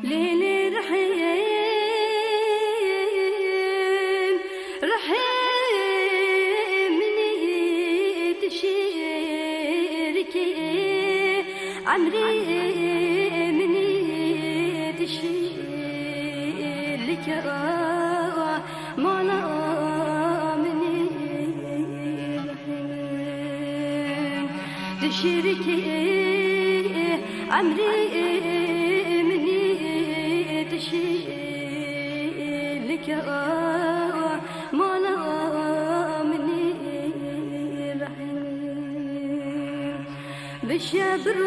ليلي رحيم رحيم مني تشيركي عمري مني تشيلك مولا مني رحيم تشيركي عمري تشيلك مولا مني رحيم بالشبر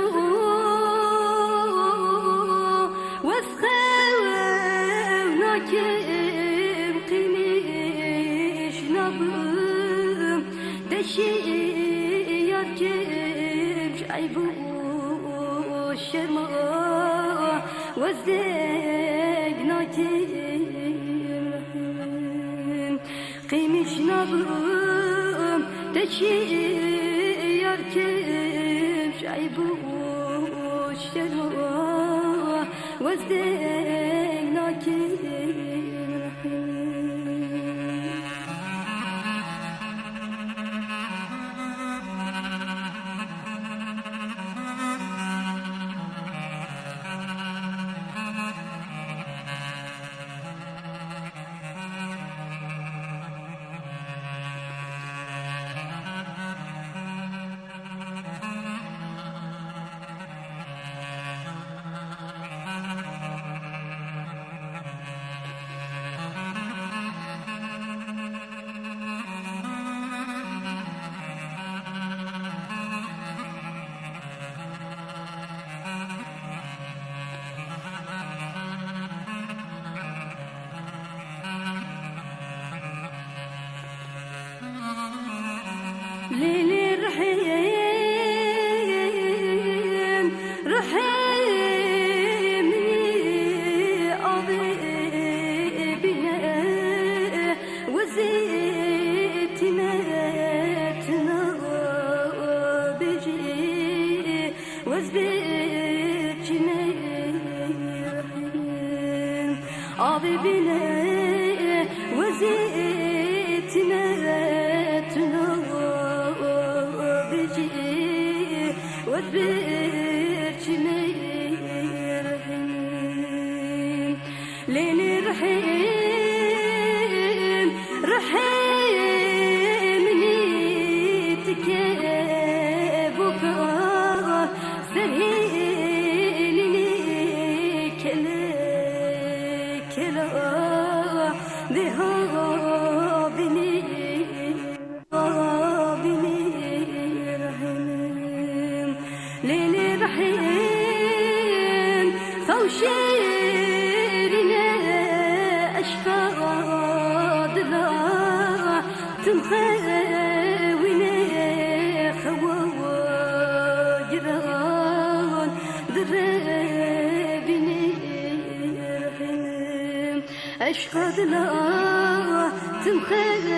وسخة وناكم قيمش نبم دشي يركب شعيبو الشرما وزدك ناكم قيمش نبم دشي يركب شعيبو الشرما وزدك ناكم ليلي رحيم رحيم أضيبنا وزيتنا بجي وزبيتنا رحيم أضيبنا وزيتنا وذبرتني رحيم ليلي رحيم رحيم نيتكبك سهيلني كلا كلا ذهابني ليلي رحيم خوشيرنا أشفاد لا تمخوينا خواجران ذربني رحيم أشفاد لا تمخوينا